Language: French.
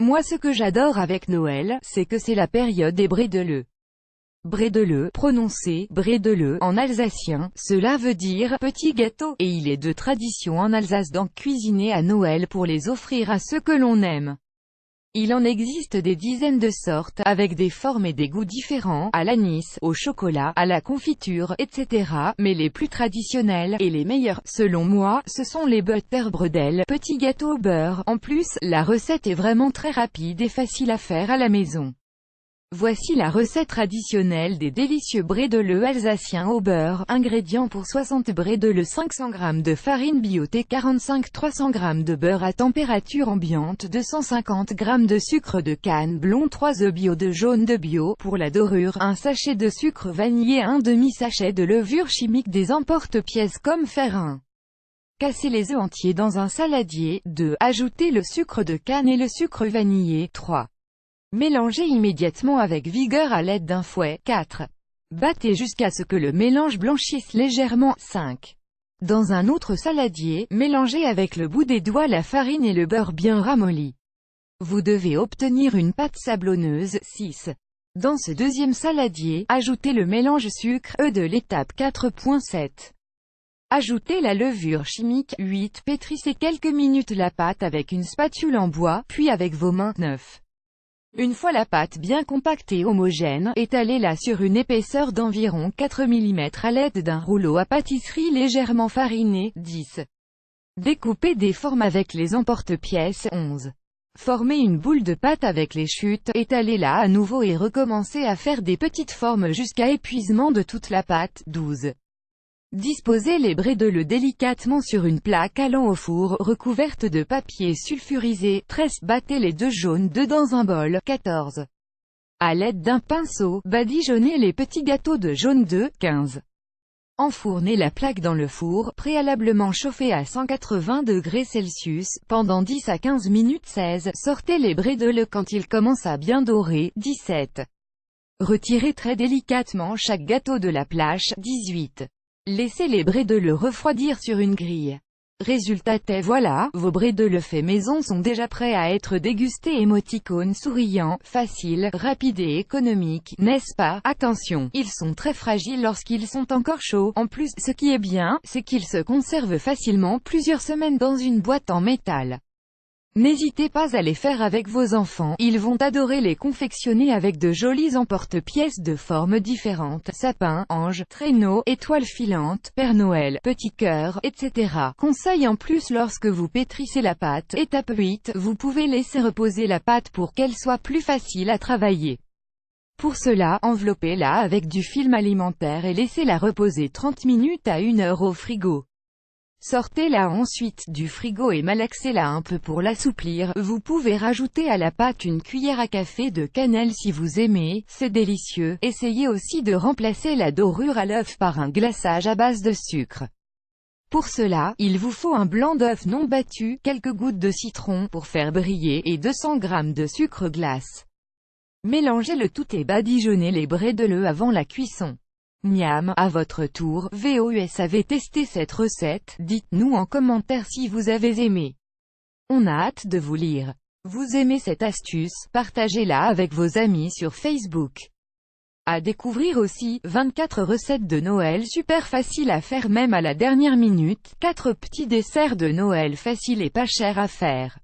Moi ce que j'adore avec Noël, c'est que c'est la période des brédeleux. Brédeleux, prononcé brédeleux en alsacien, cela veut dire petit gâteau, et il est de tradition en Alsace d'en cuisiner à Noël pour les offrir à ceux que l'on aime. Il en existe des dizaines de sortes, avec des formes et des goûts différents, à l'anis, au chocolat, à la confiture, etc. Mais les plus traditionnels, et les meilleurs, selon moi, ce sont les butterbredel, petits gâteaux au beurre. En plus, la recette est vraiment très rapide et facile à faire à la maison. Voici la recette traditionnelle des délicieux brédeleux alsaciens au beurre. Ingrédients pour 60 brédeleux: 500 g de farine bio-T, 45-300 g de beurre à température ambiante, 250 g de sucre de canne blond, 3 œufs bio de jaune de bio. Pour la dorure, un sachet de sucre vanillé, un demi-sachet de levure chimique, des emporte-pièces comme fer 1. Cassez les œufs entiers dans un saladier. 2. Ajoutez le sucre de canne et le sucre vanillé. 3. Mélangez immédiatement avec vigueur à l'aide d'un fouet. 4. Battez jusqu'à ce que le mélange blanchisse légèrement. 5. Dans un autre saladier, mélangez avec le bout des doigts la farine et le beurre bien ramolli. Vous devez obtenir une pâte sablonneuse. 6. Dans ce deuxième saladier, ajoutez le mélange sucre-œuf de l'étape 4.7. Ajoutez la levure chimique. 8. Pétrissez quelques minutes la pâte avec une spatule en bois, puis avec vos mains. 9. Une fois la pâte bien compacte et homogène, étalez-la sur une épaisseur d'environ 4 mm à l'aide d'un rouleau à pâtisserie légèrement fariné. 10. Découpez des formes avec les emporte-pièces. 11. Formez une boule de pâte avec les chutes, étalez-la à nouveau et recommencez à faire des petites formes jusqu'à épuisement de toute la pâte. 12. Disposez les brédeleux délicatement sur une plaque allant au four, recouverte de papier sulfurisé. 13. Battez les deux jaunes d'œufs dans un bol. 14. À l'aide d'un pinceau, badigeonnez les petits gâteaux de jaune d'œuf. 15. Enfournez la plaque dans le four, préalablement chauffé à 180°C, pendant 10 à 15 minutes. 16. Sortez les brédeleux quand ils commencent à bien dorer. 17. Retirez très délicatement chaque gâteau de la plaque. 18. Laissez les brédeleux refroidir sur une grille. Résultat est voilà, vos brédeleux faits maison sont déjà prêts à être dégustés. Émoticône souriant, facile, rapide et économique, n'est-ce pas? Attention, ils sont très fragiles lorsqu'ils sont encore chauds. En plus, ce qui est bien, c'est qu'ils se conservent facilement plusieurs semaines dans une boîte en métal. N'hésitez pas à les faire avec vos enfants, ils vont adorer les confectionner avec de jolis emporte-pièces de formes différentes, sapin, ange, traîneau, étoile filante, Père Noël, petit cœur, etc. Conseil en plus lorsque vous pétrissez la pâte. Étape 8, vous pouvez laisser reposer la pâte pour qu'elle soit plus facile à travailler. Pour cela, enveloppez-la avec du film alimentaire et laissez-la reposer 30 minutes à 1 heure au frigo. Sortez-la ensuite du frigo et malaxez-la un peu pour l'assouplir. Vous pouvez rajouter à la pâte une cuillère à café de cannelle si vous aimez, c'est délicieux. Essayez aussi de remplacer la dorure à l'œuf par un glaçage à base de sucre. Pour cela, il vous faut un blanc d'œuf non battu, quelques gouttes de citron pour faire briller et 200 g de sucre glace. Mélangez le tout et badigeonnez les brédeleux avant la cuisson. Miam, à votre tour, VOUS avez testé cette recette, dites-nous en commentaire si vous avez aimé. On a hâte de vous lire. Vous aimez cette astuce, partagez-la avec vos amis sur Facebook. À découvrir aussi, 24 recettes de Noël super faciles à faire même à la dernière minute, 4 petits desserts de Noël faciles et pas chers à faire.